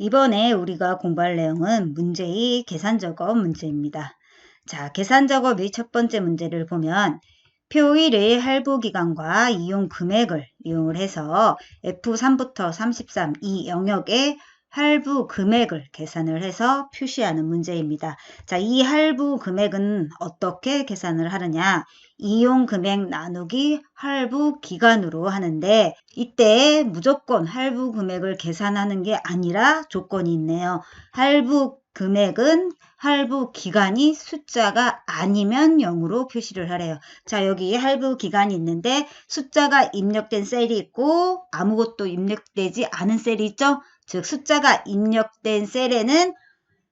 이번에 우리가 공부할 내용은 문제의 계산작업 문제입니다. 자, 계산작업의 첫 번째 문제를 보면 표 1의 할부기간과 이용 금액을 이용을 해서 F3부터 33 이 영역의 할부 금액을 계산을 해서 표시하는 문제입니다. 자, 이 할부 금액은 어떻게 계산을 하느냐? 이용 금액 나누기 할부 기간으로 하는데 이때 무조건 할부 금액을 계산하는 게 아니라 조건이 있네요. 할부 금액은 할부 기간이 숫자가 아니면 0으로 표시를 하래요. 자, 여기 할부 기간이 있는데 숫자가 입력된 셀이 있고 아무것도 입력되지 않은 셀이 있죠? 즉 숫자가 입력된 셀에는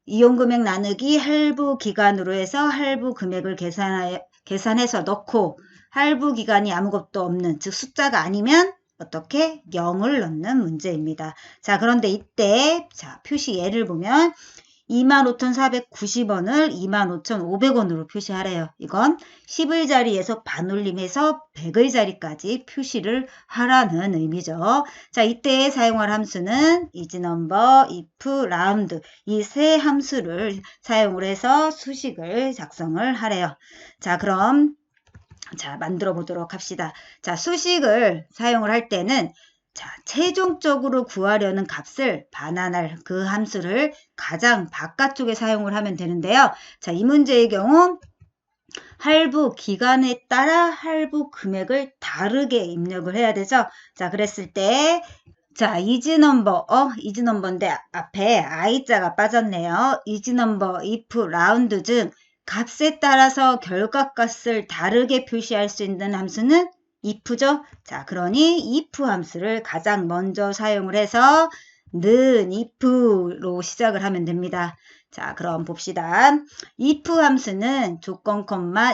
이용금액 나누기 할부 기간으로 해서 할부 금액을 계산해서 넣고 할부 기간이 아무것도 없는 즉 숫자가 아니면 어떻게 0을 넣는 문제입니다. 자, 그런데 이때 자 표시 예를 보면 25,490원을 25,500원으로 표시하래요. 이건 10의 자리에서 반올림해서 100의 자리까지 표시를 하라는 의미죠. 자, 이때 사용할 함수는 isNumber, if, round 이 세 함수를 사용을 해서 수식을 작성을 하래요. 자, 그럼 자, 만들어 보도록 합시다. 자, 수식을 사용을 할 때는 자, 최종적으로 구하려는 값을 반환할 그 함수를 가장 바깥쪽에 사용을 하면 되는데요. 자, 이 문제의 경우 할부 기간에 따라 할부 금액을 다르게 입력을 해야 되죠. 자, 그랬을 때 자, isNumber인데 앞에 i자가 빠졌네요. isNumber, if, round 등 값에 따라서 결과값을 다르게 표시할 수 있는 함수는 if죠. 자, 그러니 if 함수를 가장 먼저 사용을 해서 는 if로 시작을 하면 됩니다. 자, 그럼 봅시다. if 함수는 조건,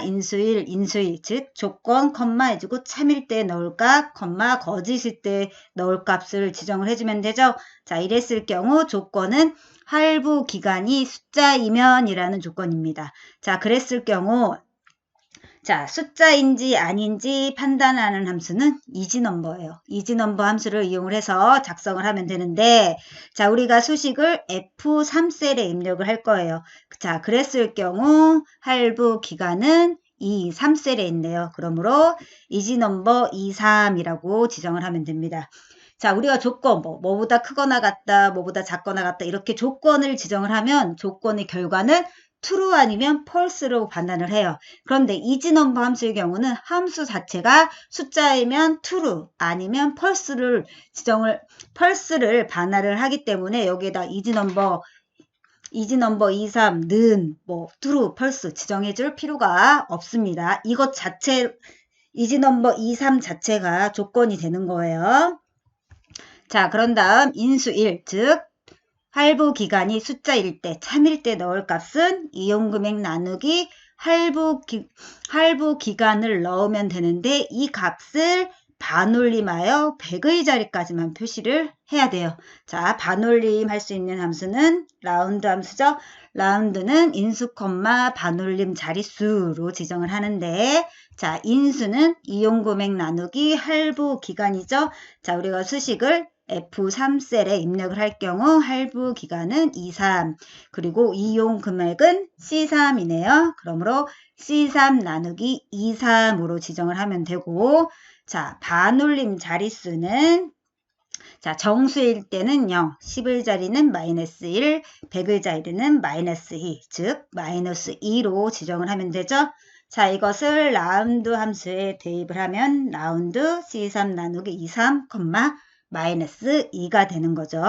인수일, 즉 조건, 해주고 참일 때 넣을 값, 거짓일 때 넣을 값을 지정을 해주면 되죠. 자, 이랬을 경우 조건은 할부 기간이 숫자이면 이라는 조건입니다. 자, 그랬을 경우 자, 숫자인지 아닌지 판단하는 함수는 isNumber예요. isNumber 함수를 이용을 해서 작성을 하면 되는데 자, 우리가 수식을 F3셀에 입력을 할 거예요. 자, 그랬을 경우 할부 기간은 이 3셀에 있네요. 그러므로 isNumber 23이라고 지정을 하면 됩니다. 자, 우리가 조건, 뭐보다 크거나 같다, 뭐보다 작거나 같다 이렇게 조건을 지정을 하면 조건의 결과는 true 아니면 false로 판단을 해요. 그런데 isNumber 함수의 경우는 함수 자체가 숫자이면 true 아니면 false를 반환을 하기 때문에 여기에다 isNumber 23는 true, false 지정해 줄 필요가 없습니다. 이것 자체 isNumber 23 자체가 조건이 되는 거예요. 자, 그런 다음 인수일, 즉 할부 기간이 숫자일 때, 참일 때 넣을 값은 이용금액 나누기 할부 기간을 넣으면 되는데 이 값을 반올림하여 100의 자리까지만 표시를 해야 돼요. 자, 반올림 할 수 있는 함수는 라운드 함수죠. 라운드는 인수, 반올림 자릿수로 지정을 하는데 자, 인수는 이용금액 나누기 할부 기간이죠. 자, 우리가 수식을 F3셀에 입력을 할 경우 할부 기간은 23 그리고 이용 금액은 C3이네요. 그러므로 C3 나누기 23으로 지정을 하면 되고 자, 반올림 자릿수는 자, 정수일 때는 0, 10의 자리는 -1, 100의 자리는 -2, 즉 -2로 지정을 하면 되죠. 자, 이것을 라운드 함수에 대입을 하면 라운드 C3 나누기 23, -2가 되는 거죠.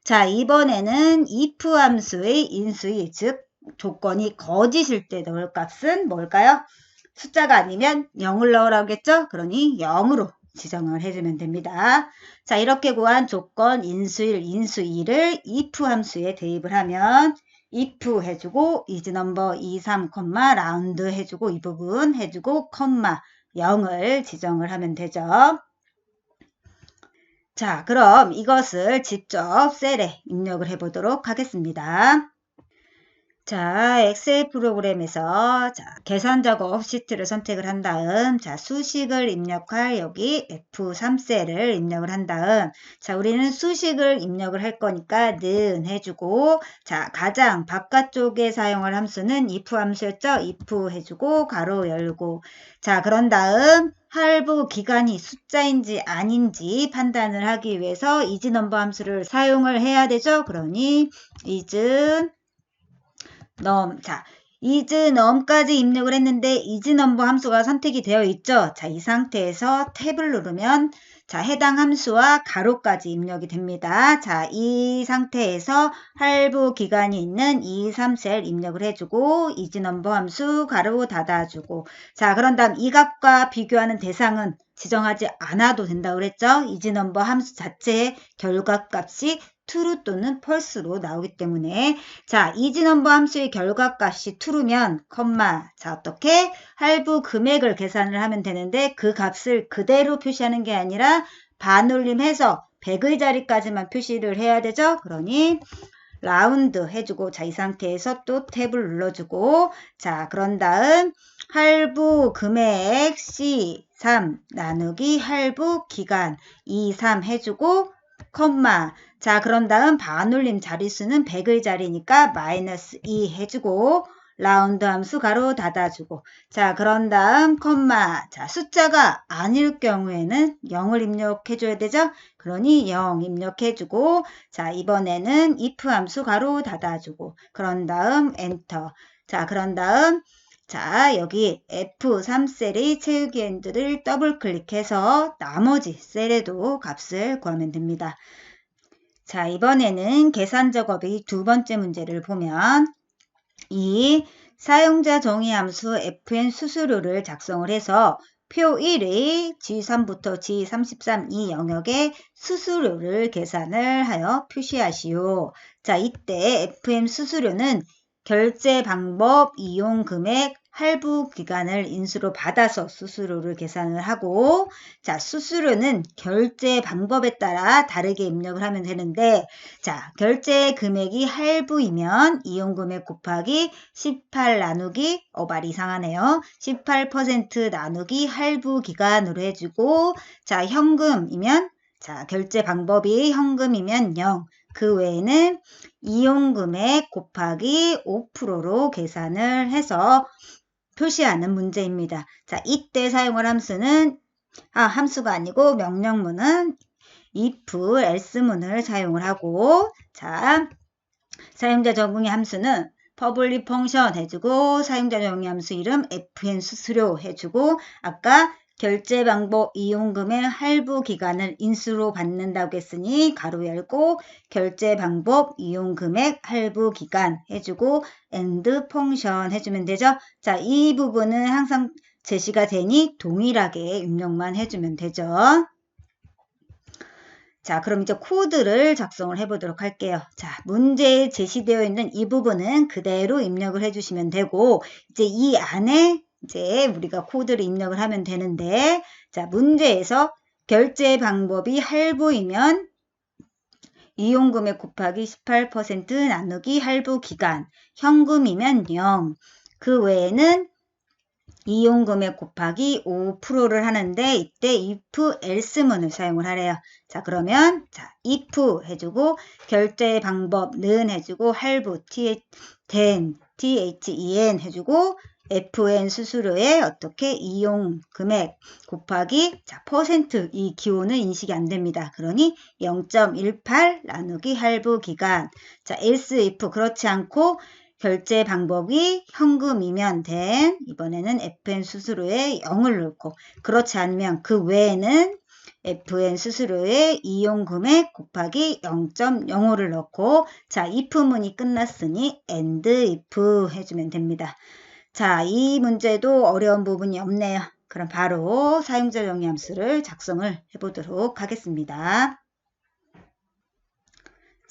자, 이번에는 if 함수의 인수위, 즉 조건이 거짓일 때 넣을 값은 뭘까요? 숫자가 아니면 0을 넣으라고 했죠? 그러니 0으로 지정을 해주면 됩니다. 자, 이렇게 구한 조건 인수일, 인수위를 if 함수에 대입을 하면 if 해주고 isNumber 23, round 해주고 이 부분 해주고 0을 지정을 하면 되죠. 자, 그럼 이것을 직접 셀에 입력을 해보도록 하겠습니다. 자, 엑셀 프로그램에서 자, 계산 작업 시트를 선택을 한 다음 자, 수식을 입력할 여기 F3셀을 입력을 한 다음 자, 우리는 수식을 입력을 할 거니까 는 해주고 자, 가장 바깥쪽에 사용할 함수는 if 함수였죠? if 해주고 가로 열고 자, 그런 다음 할부 기간이 숫자인지 아닌지 판단을 하기 위해서 isNumber 함수를 사용을 해야 되죠? 그러니 is 자, isNum까지 입력을 했는데 isNumber 함수가 선택이 되어 있죠. 자, 이 상태에서 탭을 누르면 자, 해당 함수와 가로까지 입력이 됩니다. 자, 이 상태에서 할부 기간이 있는 2, 3셀 입력을 해주고 isNumber 함수 가로 닫아주고 자, 그런 다음 이 값과 비교하는 대상은 지정하지 않아도 된다고 그랬죠. isNumber 함수 자체의 결과값이 true 또는 false로 나오기 때문에 자, isNumber 함수의 결과값이 true면 컴마 자, 어떻게 할부 금액을 계산을 하면 되는데 그 값을 그대로 표시하는 게 아니라 반올림해서 100의 자리까지만 표시를 해야 되죠. 그러니 라운드 해주고 자, 이 상태에서 또 탭을 눌러주고 자, 그런 다음 할부 금액 C3 나누기 할부 기간 2, 3 해주고 컴마 자, 그런 다음 반올림 자릿수는 100의 자리니까 마이너스 2 해주고 라운드 함수 가로 닫아주고 자, 그런 다음 컴마 자, 숫자가 아닐 경우에는 0을 입력해 줘야 되죠. 그러니 0 입력해주고 자, 이번에는 if 함수 가로 닫아주고 그런 다음 엔터 자, 그런 다음 자, 여기 F3셀의 채우기 엔드를 더블 클릭해서 나머지 셀에도 값을 구하면 됩니다. 자, 이번에는 계산 작업의 두 번째 문제를 보면 이 사용자 정의 함수 fn 수수료를 작성을 해서 표 1의 G3부터 G33 이 영역의 수수료를 계산을 하여 표시하시오. 자, 이때 fn 수수료는 결제 방법, 이용 금액, 할부 기간을 인수로 받아서 수수료를 계산을 하고 자, 수수료는 결제 방법에 따라 다르게 입력을 하면 되는데 자, 결제 금액이 할부이면 이용 금액 곱하기 18 나누기 말이 이상하네요. 18% 나누기 할부 기간으로 해주고 자, 현금이면 자, 결제 방법이 현금이면 0 그 외에는 이용금액 곱하기 5%로 계산을 해서 표시하는 문제입니다. 자, 이때 사용할 함수는 함수가 아니고 명령문은 if, else문을 사용을 하고 자, 사용자 적응의 함수는 public function 해주고 사용자 적응의 함수 이름 fn 수수료 해주고 아까 결제 방법 이용금의 할부 기간을 인수로 받는다고 했으니 가로 열고 결제 방법 이용금액 할부 기간 해주고 end function 해주면 되죠. 자, 이 부분은 항상 제시가 되니 동일하게 입력만 해주면 되죠. 자, 그럼 이제 코드를 작성을 해보도록 할게요. 자, 문제에 제시되어 있는 이 부분은 그대로 입력을 해주시면 되고 이제 이 안에 이제 우리가 코드를 입력을 하면 되는데 자, 문제에서 결제 방법이 할부이면 이용금액 곱하기 18% 나누기 할부 기간 현금이면 0 그 외에는 이용금액 곱하기 5%를 하는데 이때 if else문을 사용을 하래요. 자, 그러면 자, if 해주고 결제 방법는 해주고 할부 then 해주고 fn 수수료에 어떻게 이용 금액 곱하기 자, 퍼센트 이 기호는 인식이 안 됩니다. 그러니 0.18 나누기 할부 기간 자, else if 그렇지 않고 결제 방법이 현금이면 then 이번에는 fn 수수료에 0을 넣고 그렇지 않으면 그 외에는 fn 수수료에 이용 금액 곱하기 0.05를 넣고 자, if문이 끝났으니 end if 해주면 됩니다. 자, 이 문제도 어려운 부분이 없네요. 그럼 바로 사용자 정의 함수를 작성을 해보도록 하겠습니다.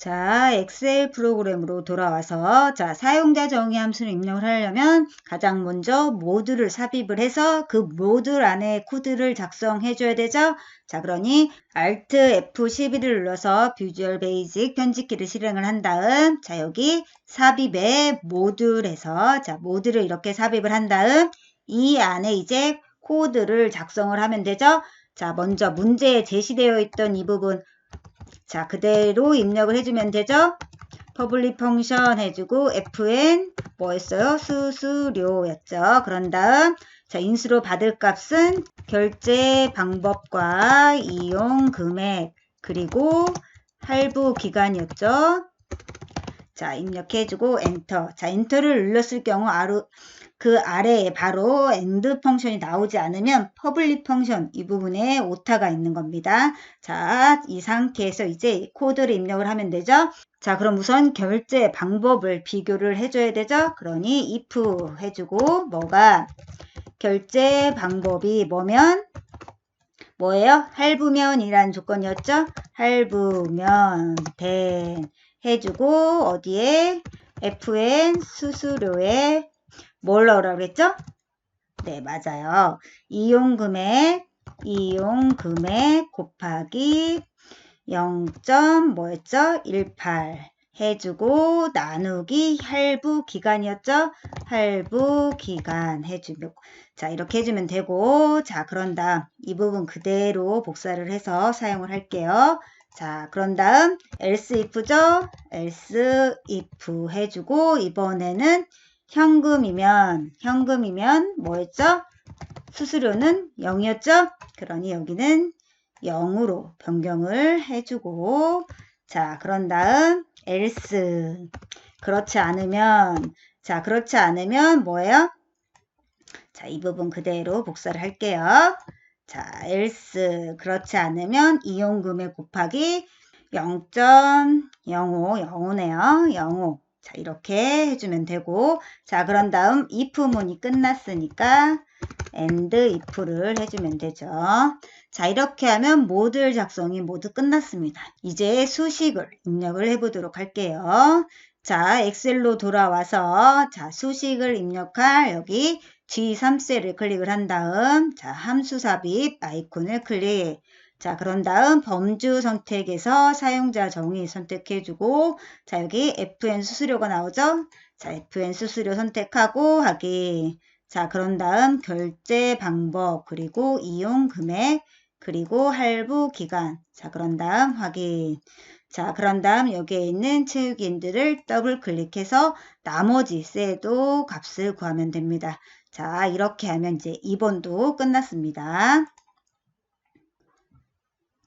자, 엑셀 프로그램으로 돌아와서 자, 사용자 정의 함수를 입력을 하려면 가장 먼저 모듈을 삽입을 해서 그 모듈 안에 코드를 작성해 줘야 되죠. 자, 그러니 Alt F12를 눌러서 비주얼 베이직 편집키를 실행을 한 다음 자, 여기 삽입에 모듈에서 자, 모듈을 이렇게 삽입을 한 다음 이 안에 이제 코드를 작성을 하면 되죠. 자, 먼저 문제에 제시되어 있던 이 부분 자, 그대로 입력을 해주면 되죠. 퍼블릭 펑션 해주고 fn 뭐 했어요? 수수료였죠. 그런 다음 자, 인수로 받을 값은 결제 방법과 이용 금액 그리고 할부 기간이었죠. 자, 입력해주고 엔터. 자, 엔터를 눌렀을 경우 그 아래에 바로 end 펑션이 나오지 않으면 public 펑션 이 부분에 오타가 있는 겁니다. 자, 이 상태에서 이제 코드를 입력을 하면 되죠. 자, 그럼 우선 결제 방법을 비교를 해줘야 되죠. 그러니 if 해주고 뭐가 결제 방법이 뭐예요? 할부면이라는 조건이었죠. 할부면 된 해주고 어디에 fn 수수료에 뭘 넣으라고 그랬죠? 네, 맞아요. 이용금액 곱하기 0. 뭐였죠? 18 해주고 나누기 할부 기간이었죠? 할부 기간 해주면 자, 이렇게 해주면 되고 자, 그런 다음 이 부분 그대로 복사를 해서 사용을 할게요. 자, 그런 다음 else if죠? else if 해주고 이번에는 현금이면 뭐였죠? 수수료는 0이었죠? 그러니 여기는 0으로 변경을 해주고 자, 그런 다음 else 그렇지 않으면 뭐예요? 자, 이 부분 그대로 복사를 할게요. 자, else 그렇지 않으면 이용금액 곱하기 0.05네요. 05 자, 이렇게 해주면 되고 자, 그런 다음 if문이 끝났으니까 and if를 해주면 되죠. 자, 이렇게 하면 모듈 작성이 모두 끝났습니다. 이제 수식을 입력을 해보도록 할게요. 자, 엑셀로 돌아와서 자, 수식을 입력할 여기 G3셀을 클릭을 한 다음 자, 함수 삽입 아이콘을 클릭 자, 그런 다음 범주 선택에서 사용자 정의 선택해주고 자, 여기 FN 수수료가 나오죠? 자, FN 수수료 선택하고 확인 자, 그런 다음 결제 방법 그리고 이용 금액 그리고 할부 기간 자, 그런 다음 확인 자, 그런 다음 여기에 있는 체육인들을 더블 클릭해서 나머지 셀도 값을 구하면 됩니다. 자, 이렇게 하면 이제 2번도 끝났습니다.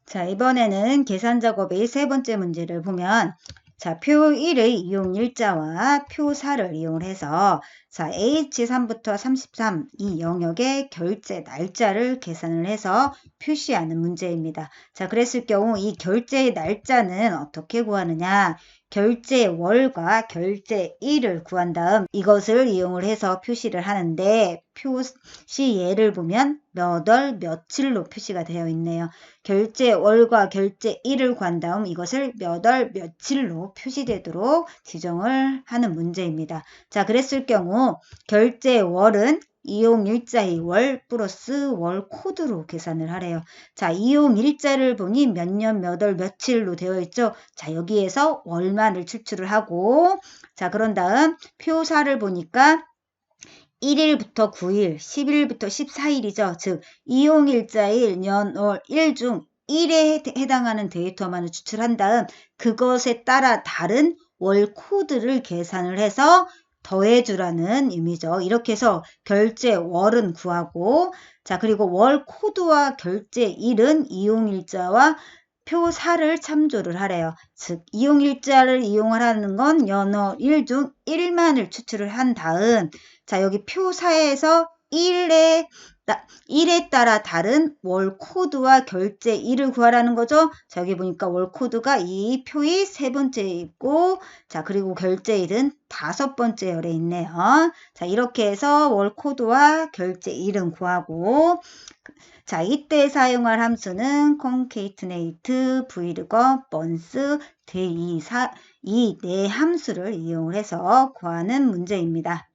자, 이번에는 계산 작업의 세 번째 문제를 보면 자, 표 1의 이용 일자와 표 4를 이용해서 자, H3부터 33 이 영역의 결제 날짜를 계산을 해서 표시하는 문제입니다. 자, 그랬을 경우 이 결제의 날짜는 어떻게 구하느냐? 결제 월과 결제 일을 구한 다음 이것을 이용을 해서 표시를 하는데 표시 예를 보면 몇 월 며칠로 표시가 되어 있네요. 결제 월과 결제 일을 구한 다음 이것을 몇 월 며칠로 표시되도록 지정을 하는 문제입니다. 자, 그랬을 경우 결제 월은 이용일자의 월 플러스 월 코드로 계산을 하래요. 자, 이용일자를 보니 몇 년 몇 월 며칠로 되어 있죠. 자, 여기에서 월만을 추출을 하고 자, 그런 다음 표사를 보니까 1일부터 9일, 10일부터 14일이죠. 즉 이용일자일, 년, 월, 일 중 1에 해당하는 데이터만을 추출한 다음 그것에 따라 다른 월 코드를 계산을 해서 더해주라는 의미죠. 이렇게 해서 결제 월은 구하고 자, 그리고 월 코드와 결제 일은 이용일자와 표 4를 참조를 하래요. 즉 이용일자를 이용하라는 건 연어 1 중 1만을 추출을 한 다음 자, 여기 표 4에서 1에 따라 다른 월 코드와 결제 일을 구하라는 거죠. 자, 여기 보니까 월 코드가 이 표의 세 번째에 있고 자, 그리고 결제 일은 5번째 열에 있네요. 자, 이렇게 해서 월 코드와 결제 일은 구하고 자, 이때 사용할 함수는 concatenate, vlookup, months, day, 이 네 함수를 이용을 해서 구하는 문제입니다.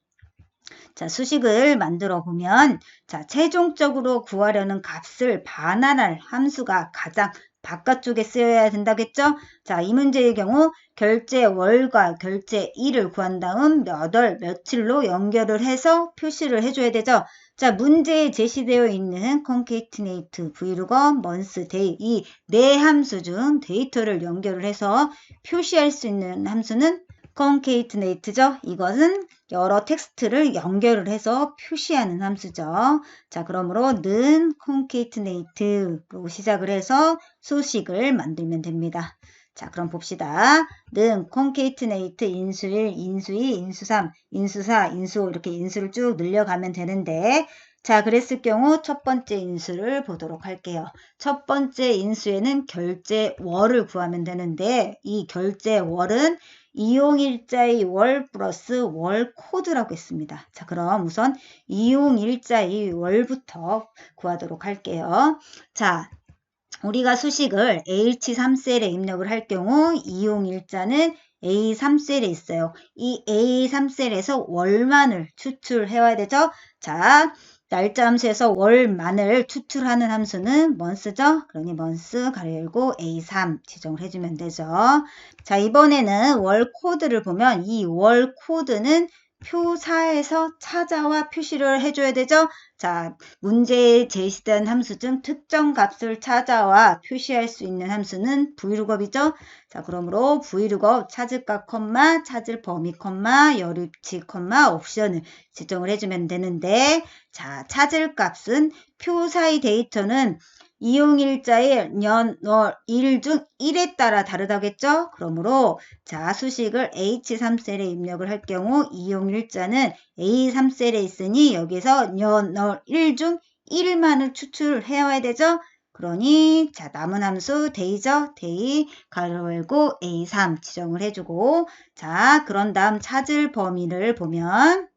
자, 수식을 만들어 보면, 자, 최종적으로 구하려는 값을 반환할 함수가 가장 바깥쪽에 쓰여야 된다겠죠? 자, 이 문제의 경우 결제 월과 결제 일을 구한 다음 몇 월, 며칠로 연결을 해서 표시를 해줘야 되죠? 자, 문제에 제시되어 있는 concatenate, vlookup, months, day 이 네 함수 중 데이터를 연결을 해서 표시할 수 있는 함수는 concatenate죠. 이것은 여러 텍스트를 연결을 해서 표시하는 함수죠. 자, 그러므로 는 concatenate로 시작을 해서 수식을 만들면 됩니다. 자, 그럼 봅시다. 는 concatenate 인수 1, 인수 2, 인수 3, 인수 4, 인수 5 이렇게 인수를 쭉 늘려가면 되는데 자, 그랬을 경우 첫 번째 인수를 보도록 할게요. 첫 번째 인수에는 결제월을 구하면 되는데 이 결제월은 이용일자의 월 플러스 월 코드라고 했습니다. 자, 그럼 우선 이용일자의 월부터 구하도록 할게요. 자, 우리가 수식을 AH3셀에 입력을 할 경우 이용일자는 A3셀에 있어요. 이 A3셀에서 월만을 추출해 와야 되죠. 자, 날짜 함수에서 월만을 추출하는 함수는 months죠. 그러니 months 가로 열고 A3 지정을 해주면 되죠. 자, 이번에는 월 코드를 보면 이 월 코드는 표사에서 찾아와 표시를 해줘야 되죠. 자, 문제에 제시된 함수 중 특정 값을 찾아와 표시할 수 있는 함수는 vlookup이죠. 자, 그러므로 vlookup 찾을 값, 찾을 범위, 여립치, 옵션을 지정을 해주면 되는데 자, 찾을 값은 표사의 데이터는 이용일자의 년, 월, 일 중 1에 따라 다르다겠죠? 그러므로 자, 수식을 H3셀에 입력을 할 경우 이용일자는 A3셀에 있으니 여기서 년, 월, 일 중 1만을 추출해야 되죠? 그러니 자, 남은 함수 day죠? day 가로 열고 A3 지정을 해주고 자, 그런 다음 찾을 범위를 보면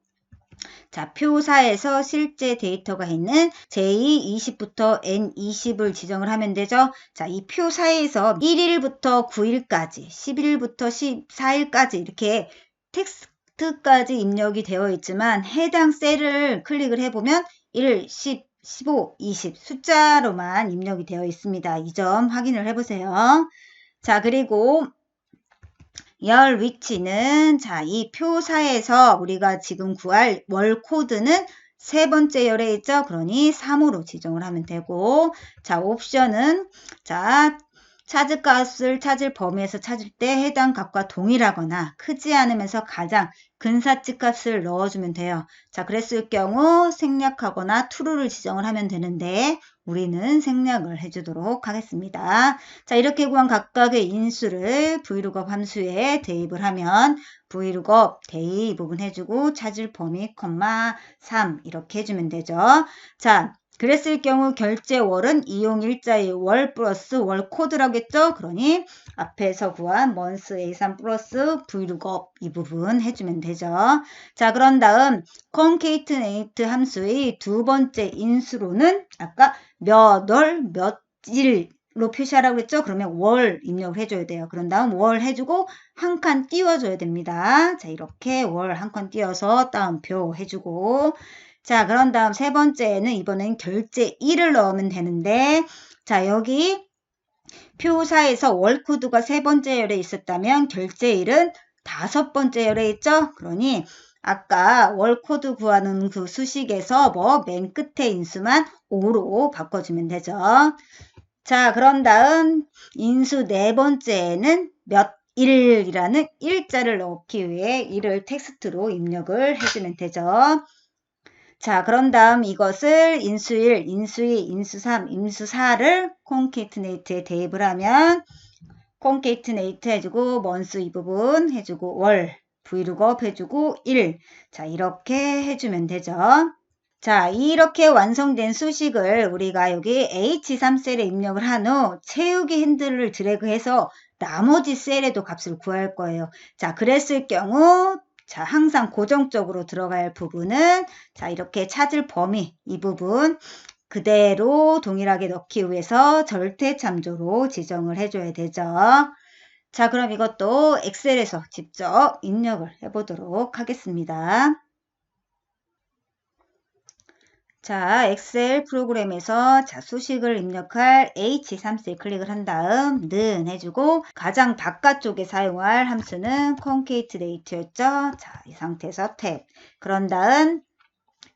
자, 표사에서 실제 데이터가 있는 J20부터 N20을 지정을 하면 되죠. 자, 이 표사에서 1일부터 9일까지, 11일부터 14일까지 이렇게 텍스트까지 입력이 되어 있지만 해당 셀을 클릭을 해보면 1, 10, 15, 20 숫자로만 입력이 되어 있습니다. 이 점 확인을 해보세요. 자, 그리고 열 위치는 자, 이 표사에서 우리가 지금 구할 월 코드는 세 번째 열에 있죠. 그러니 3으로 지정을 하면 되고 자, 옵션은 자, 찾을 값을 찾을 범위에서 찾을 때 해당 값과 동일하거나 크지 않으면서 가장 근사치 값을 넣어주면 돼요. 자, 그랬을 경우 생략하거나 true를 지정을 하면 되는데 우리는 생략을 해주도록 하겠습니다. 자, 이렇게 구한 각각의 인수를 vlookup 함수에 대입을 하면 vlookup day 이 부분 해주고 찾을 범위, 3 이렇게 해주면 되죠. 자, 그랬을 경우 결제월은 이용일자의 월 플러스 월 코드라고 했죠. 그러니 앞에서 구한 months A3 플러스 vlookup 이 부분 해주면 되죠. 자, 그런 다음 concatenate 함수의 두 번째 인수로는 아까 몇 월, 며칠로 표시하라고 했죠. 그러면 월 입력을 해줘야 돼요. 그런 다음 월 해주고 한 칸 띄워줘야 됩니다. 자, 이렇게 월 한 칸 띄워서 따옴표 해주고 자, 그런 다음 세 번째는 이번엔 결제일을 넣으면 되는데 자, 여기 표사에서 월 코드가 세 번째 열에 있었다면 결제일은 다섯 번째 열에 있죠. 그러니 아까 월 코드 구하는 그 수식에서 맨 끝에 인수만 5로 바꿔주면 되죠. 자, 그런 다음 인수 네 번째에는 몇 일이라는 일자를 넣기 위해 이를 텍스트로 입력을 해주면 되죠. 자, 그런 다음 이것을 인수 1, 인수 2, 인수 3, 인수 4를 concatenate에 대입을 하면 concatenate 해주고 months 이 부분 해주고 월, vlookup 해주고 1. 자, 이렇게 해주면 되죠. 자, 이렇게 완성된 수식을 우리가 여기 H3셀에 입력을 한 후 채우기 핸들을 드래그해서 나머지 셀에도 값을 구할 거예요. 자, 그랬을 경우 자, 항상 고정적으로 들어갈 부분은 자, 이렇게 찾을 범위 이 부분 그대로 동일하게 넣기 위해서 절대 참조로 지정을 해줘야 되죠. 자, 그럼 이것도 엑셀에서 직접 입력을 해보도록 하겠습니다. 자, 엑셀 프로그램에서 자, 수식을 입력할 H3셀 클릭을 한 다음 는 해주고 가장 바깥쪽에 사용할 함수는 concatenate였죠. 자, 이 상태에서 탭. 그런 다음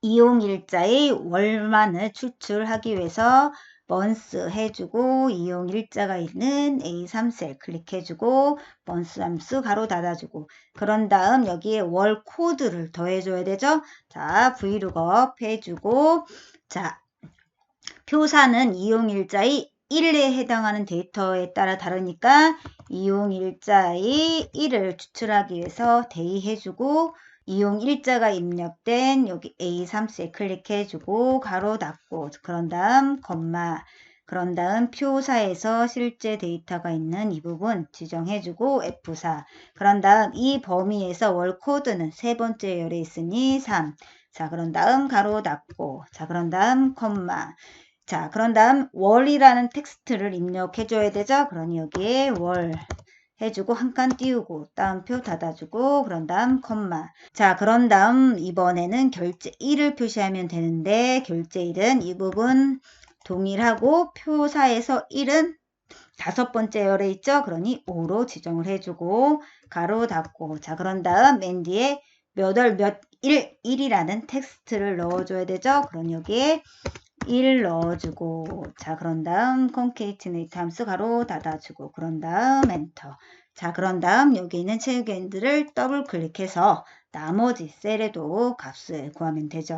이용일자의 월만을 추출하기 위해서 month 해주고 이용일자가 있는 A3셀 클릭해주고 month 함수 가로 닫아주고 그런 다음 여기에 월 코드를 더해줘야 되죠. 자, vlookup 해주고 자, 표사는 이용일자의 1에 해당하는 데이터에 따라 다르니까 이용일자의 1을 추출하기 위해서 대입해주고 이용일자가 입력된 여기 A3셀 클릭해주고 가로 닫고 그런 다음 콤마 그런 다음 표사에서 실제 데이터가 있는 이 부분 지정해주고 F4 그런 다음 이 범위에서 월 코드는 세 번째 열에 있으니 3 자 그런 다음 가로 닫고 자 그런 다음 콤마 자 그런 다음 월이라는 텍스트를 입력해줘야 되죠. 그러니 여기에 월 해주고 한 칸 띄우고 따옴표 닫아주고 그런 다음 콤마 자 그런 다음 이번에는 결제 1을 표시하면 되는데 결제 1은 이 부분 동일하고 표사에서 1은 다섯 번째 열에 있죠. 그러니 5로 지정을 해주고 가로 닫고 자 그런 다음 맨 뒤에 몇 월 몇 일 1이라는 텍스트를 넣어줘야 되죠. 그러니 여기에 1 넣어주고 자 그런 다음 concatenate 함수 가로 닫아주고 그런 다음 엔터 자 그런 다음 여기 있는 체육엔드를 더블 클릭해서 나머지 셀에도 값을 구하면 되죠.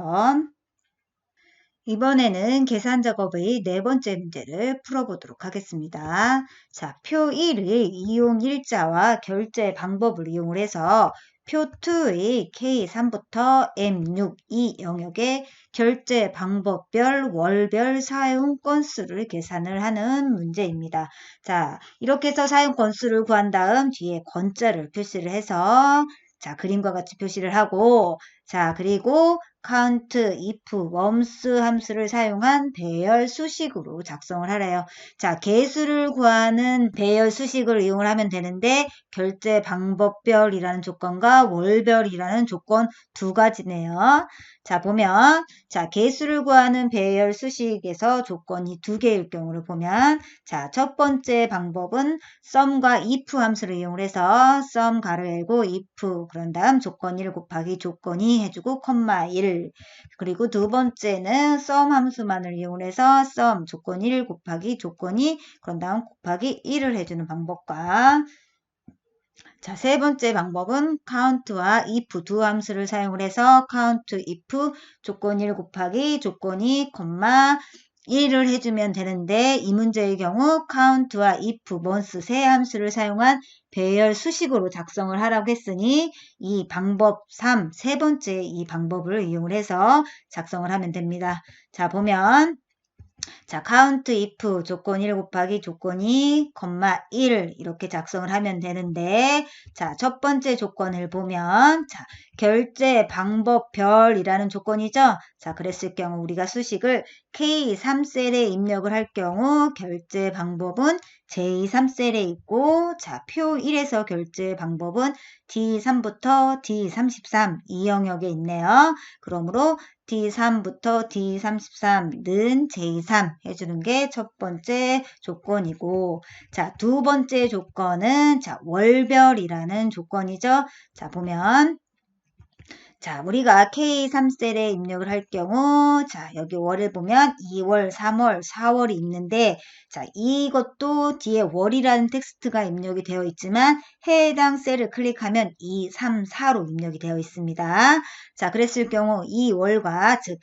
이번에는 계산 작업의 네 번째 문제를 풀어보도록 하겠습니다. 자, 표 1의 이용일자와 결제 방법을 이용을 해서 표 2의 K3부터 M6 이 영역의 결제 방법별 월별 사용 건수를 계산을 하는 문제입니다. 자, 이렇게 해서 사용 건수를 구한 다음 뒤에 건자를 표시를 해서 자, 그림과 같이 표시를 하고 자, 그리고 count, if, worms 함수를 사용한 배열 수식으로 작성을 하래요. 자, 개수를 구하는 배열 수식을 이용을 하면 되는데 결제 방법별이라는 조건과 월별이라는 조건 두 가지네요. 자, 보면 자, 개수를 구하는 배열 수식에서 조건이 두 개일 경우를 보면 자, 첫 번째 방법은 sum과 if 함수를 이용을 해서 sum 가로 열고 if 그런 다음 조건 1 곱하기 조건 2 해주고 콤마 1 그리고 두 번째는 sum 함수만을 이용해서 sum 조건 1 곱하기 조건 2 그런 다음 곱하기 1을 해주는 방법과 자, 세 번째 방법은 count와 if 두 함수를 사용을 해서 count if 조건 1 곱하기 조건 2, 1을 해주면 되는데 이 문제의 경우 count와 if, month 세 함수를 사용한 배열 수식으로 작성을 하라고 했으니 이 방법 3, 세 번째 이 방법을 이용을 해서 작성을 하면 됩니다. 자, 보면 자, count if 조건 1 곱하기 조건 2, 1 이렇게 작성을 하면 되는데 자, 첫 번째 조건을 보면 자, 결제 방법별이라는 조건이죠. 자, 그랬을 경우 우리가 수식을 K3셀에 입력을 할 경우 결제 방법은 J3셀에 있고 자, 표 1에서 결제 방법은 D3부터 D33 이 영역에 있네요. 그러므로 D3부터 D33는 J3 해주는 게 첫 번째 조건이고 자, 두 번째 조건은 자, 월별이라는 조건이죠. 자, 보면 자, 우리가 K3셀에 입력을 할 경우 자, 여기 월을 보면 2월, 3월, 4월이 있는데 자, 이것도 뒤에 월이라는 텍스트가 입력이 되어 있지만 해당 셀을 클릭하면 2, 3, 4로 입력이 되어 있습니다. 자, 그랬을 경우 이 월과 즉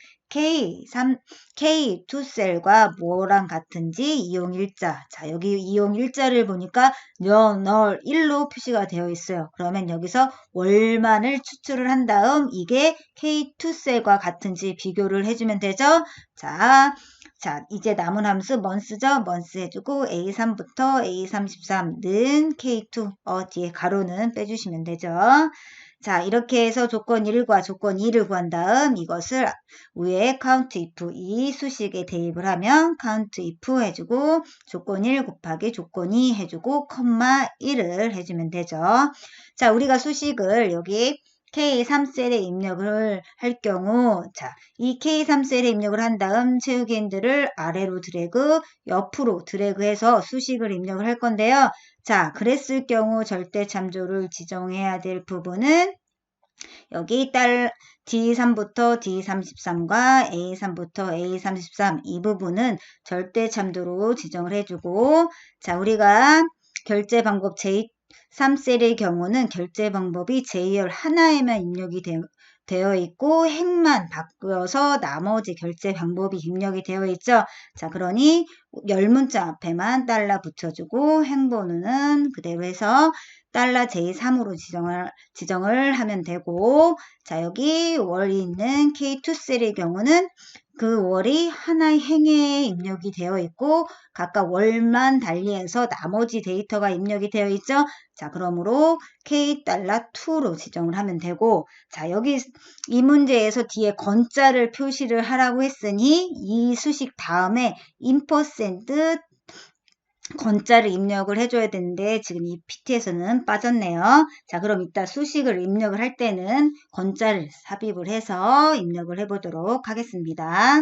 K2셀과 뭐랑 같은지 이용일자. 자, 여기 이용일자를 보니까 널 1로 표시가 되어 있어요. 그러면 여기서 월만을 추출을 한 다음 이게 K2셀과 같은지 비교를 해주면 되죠. 자, 자, 이제 남은 함수 months죠. month 해주고 A3부터 A33는 K2 뒤에 가로는 빼주시면 되죠. 자, 이렇게 해서 조건 1과 조건 2를 구한 다음 이것을 위에 count if 이 수식에 대입을 하면 count if 해주고 조건 1 곱하기 조건 2 해주고 컴마 1을 해주면 되죠. 자, 우리가 수식을 여기 K3셀에 입력을 할 경우 자, 이 K3셀에 입력을 한 다음 채우기 핸들을 아래로 드래그, 옆으로 드래그해서 수식을 입력을 할 건데요. 자, 그랬을 경우 절대 참조를 지정해야 될 부분은 여기 D3부터 D33과 A3부터 A33 이 부분은 절대 참조로 지정을 해주고 자, 우리가 결제 방법 J3셀의 경우는 결제 방법이 J열 하나에만 입력이 되어 있고 행만 바꾸어서 나머지 결제 방법이 입력이 되어 있죠. 자, 그러니 열문자 앞에만 달러 붙여주고 행번호는 그대로 해서 달러 J3으로 지정을 하면 되고 자, 여기 월이 있는 K2셀의 경우는 그 월이 하나의 행에 입력이 되어 있고 각각 월만 달리해서 나머지 데이터가 입력이 되어 있죠. 자, 그러므로 K$2로 지정을 하면 되고 자, 여기 이 문제에서 뒤에 건자를 표시를 하라고 했으니 이 수식 다음에 %, 건자를 입력을 해줘야 되는데 지금 이 PT에서는 빠졌네요. 자, 그럼 이따 수식을 입력을 할 때는 건자를 삽입을 해서 입력을 해보도록 하겠습니다.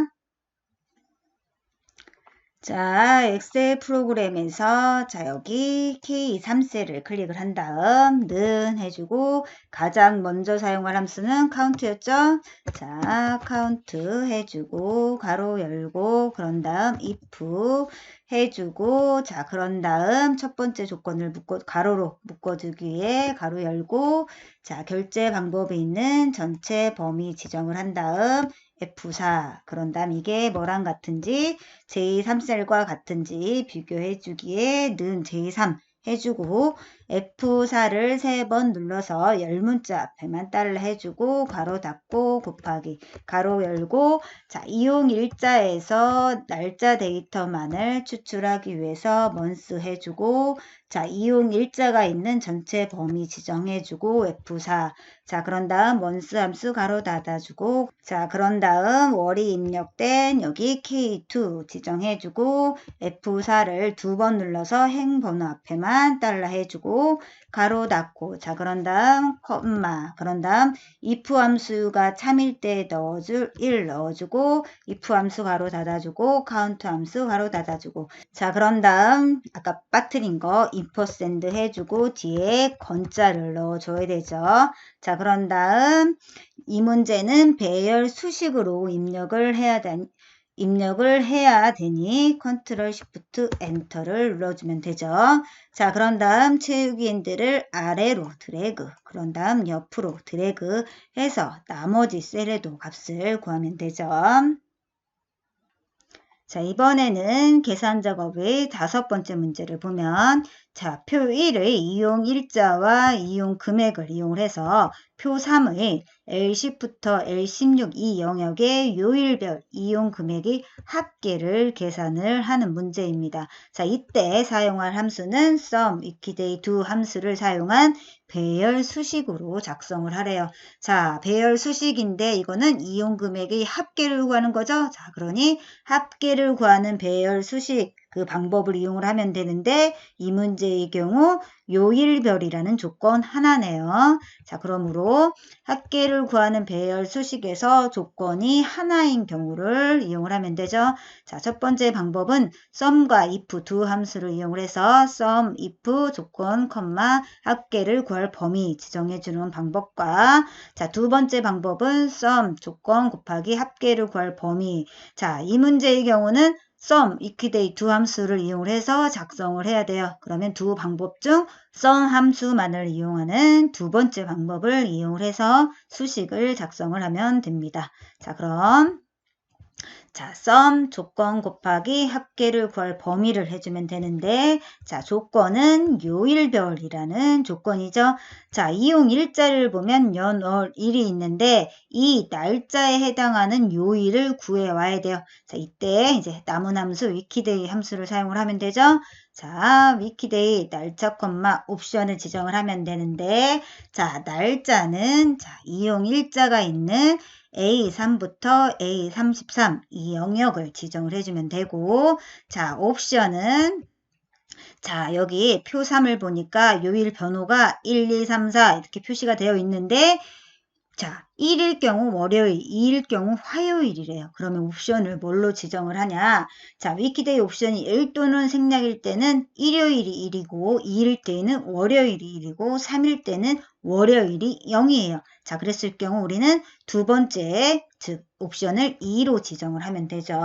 자, 엑셀 프로그램에서 자, 여기 K3셀을 클릭을 한 다음 는 해주고 가장 먼저 사용할 함수는 count였죠. 자, count 해주고 가로 열고 그런 다음 if 해주고 자, 그런 다음 첫 번째 조건을 가로로 묶어주기 위해 가로 열고 자, 결제 방법에 있는 전체 범위 지정을 한 다음 F4 그런 다음 이게 뭐랑 같은지 J3셀과 같은지 비교해 주기에 는 J3 해주고 F4를 3번 눌러서 열문자 앞에만 달러 해주고 가로 닫고 곱하기 가로 열고 자, 이용 일자에서 날짜 데이터만을 추출하기 위해서 month 해주고 자, 이용 일자가 있는 전체 범위 지정해주고 F4 자, 그런 다음 month 함수 가로 닫아주고 자, 그런 다음 월이 입력된 여기 K2 지정해주고 F4를 2번 눌러서 행번호 앞에만 달러 해주고 가로 닫고 자, 그런 다음 콤마 그런 다음 if 함수가 참일 때 1 넣어주고 if 함수 가로 닫아주고 count 함수 가로 닫아주고 자, 그런 다음 아까 빠뜨린 거 %, 해주고 뒤에 건자를 넣어줘야 되죠. 자, 그런 다음 이 문제는 배열 수식으로 입력을 해야 되니 컨트롤 시프트 엔터를 눌러주면 되죠. 자, 그런 다음 채우기 핸들을 아래로 드래그 그런 다음 옆으로 드래그 해서 나머지 셀에도 값을 구하면 되죠. 자, 이번에는 계산 작업의 5번째 문제를 보면 자, 표 1의 이용 일자와 이용 금액을 이용을 해서 표 3의 L10부터 L16 이 영역의 요일별 이용 금액의 합계를 계산을 하는 문제입니다. 자, 이때 사용할 함수는 sum, equidate do 함수를 사용한 배열 수식으로 작성을 하래요. 자, 배열 수식인데 이거는 이용 금액의 합계를 구하는 거죠. 자, 그러니 합계를 구하는 배열 수식 그 방법을 이용을 하면 되는데 이 문제의 경우 요일별이라는 조건 하나네요. 자, 그러므로 합계를 구하는 배열 수식에서 조건이 하나인 경우를 이용을 하면 되죠. 자, 첫 번째 방법은 sum과 if 두 함수를 이용을 해서 sum, if, 조건, 컴마, 합계를 구할 범위 지정해 주는 방법과 자, 두 번째 방법은 sum, 조건 곱하기 합계를 구할 범위. 자, 이 문제의 경우는 sum, equidate 두 함수를 이용을 해서 작성을 해야 돼요. 그러면 두 방법 중 sum 함수만을 이용하는 두 번째 방법을 이용을 해서 수식을 작성을 하면 됩니다. 자, 그럼 자, sum 조건 곱하기 합계를 구할 범위를 해주면 되는데, 자, 조건은 요일별이라는 조건이죠. 자, 이용 일자를 보면 연, 월, 일이 있는데, 이 날짜에 해당하는 요일을 구해와야 돼요. 자, 이때 이제 남은 함수 위키데이 함수를 사용을 하면 되죠. 자, 위키데이 날짜 콤마 옵션을 지정을 하면 되는데, 자, 날짜는 자, 이용 일자가 있는 A3부터 A33 이 영역을 지정을 해주면 되고, 자, 옵션은 자, 여기 표 3을 보니까 요일 변호가 1, 2, 3, 4 이렇게 표시가 되어 있는데, 자, 1일 경우 월요일, 2일 경우 화요일이래요. 그러면 옵션을 뭘로 지정을 하냐? 자, 위키데이 옵션이 일 또는 생략일 때는 일요일이 1이고, 2일 때는 월요일이 1이고, 3일 때는 월요일이 0이에요. 자, 그랬을 경우 우리는 두 번째, 즉 옵션을 2로 지정을 하면 되죠.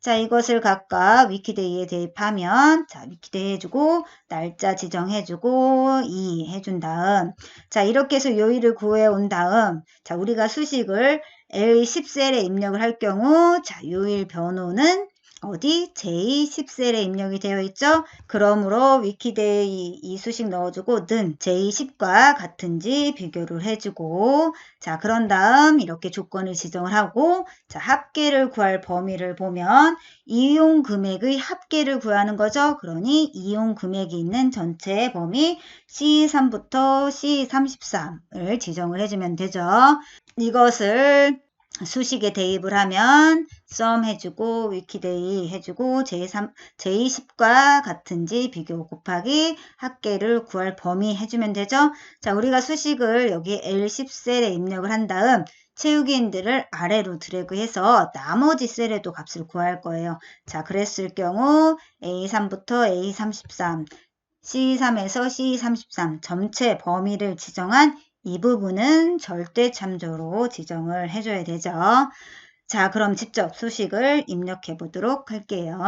자, 이것을 각각 위키데이에 대입하면 자, 위키데이 해주고 날짜 지정해주고 2 해준 다음 자, 이렇게 해서 요일을 구해온 다음 자, 우리가 수식을 L10셀에 입력을 할 경우 자, 요일 변호는 어디? J10셀에 입력이 되어 있죠? 그러므로 위키데이 이 수식 넣어주고 는 J10과 같은지 비교를 해주고 자, 그런 다음 이렇게 조건을 지정을 하고 자, 합계를 구할 범위를 보면 이용 금액의 합계를 구하는 거죠. 그러니 이용 금액이 있는 전체 범위 C3부터 C33을 지정을 해주면 되죠. 이것을 수식에 대입을 하면 sum 해주고 위키데이 해주고 J10과 같은지 비교 곱하기 합계를 구할 범위 해주면 되죠. 자, 우리가 수식을 여기 L10셀에 입력을 한 다음 채우기 핸들을 아래로 드래그해서 나머지 셀에도 값을 구할 거예요. 자, 그랬을 경우 A3부터 A33, C3에서 C33 전체 범위를 지정한 이 부분은 절대 참조로 지정을 해줘야 되죠. 자, 그럼 직접 수식을 입력해 보도록 할게요.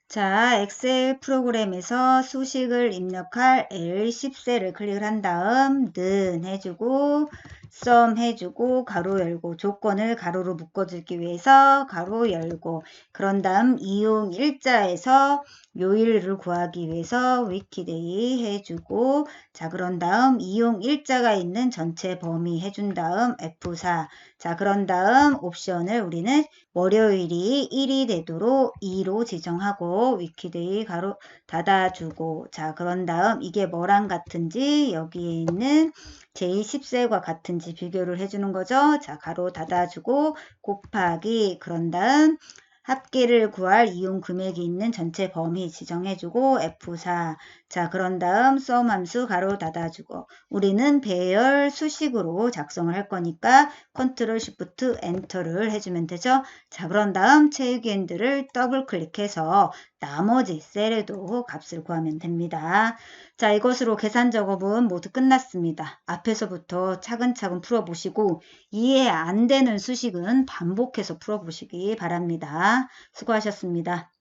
자, 엑셀 프로그램에서 수식을 입력할 L10셀을 클릭을 한 다음 는 해주고 sum 해주고 가로 열고 조건을 가로로 묶어주기 위해서 가로 열고 그런 다음 이용 일자에서 요일을 구하기 위해서 위키데이 해주고 자, 그런 다음 이용 일자가 있는 전체 범위 해준 다음 F4 자, 그런 다음 옵션을 우리는 월요일이 1이 되도록 2로 지정하고 위키데이 가로 닫아주고 자, 그런 다음 이게 뭐랑 같은지 여기에 있는 J10셀과 같은지 비교를 해주는 거죠. 자, 가로 닫아주고 곱하기 그런 다음 합계를 구할 이용 금액이 있는 전체 범위 지정해주고 F4 자, 그런 다음 sum 함수 가로 닫아주고 우리는 배열 수식으로 작성을 할 거니까 컨트롤 쉬프트 엔터를 해주면 되죠. 자, 그런 다음 채우기 핸들을 더블 클릭해서 나머지 셀에도 값을 구하면 됩니다. 자, 이것으로 계산 작업은 모두 끝났습니다. 앞에서부터 차근차근 풀어보시고 이해 안 되는 수식은 반복해서 풀어보시기 바랍니다. 수고하셨습니다.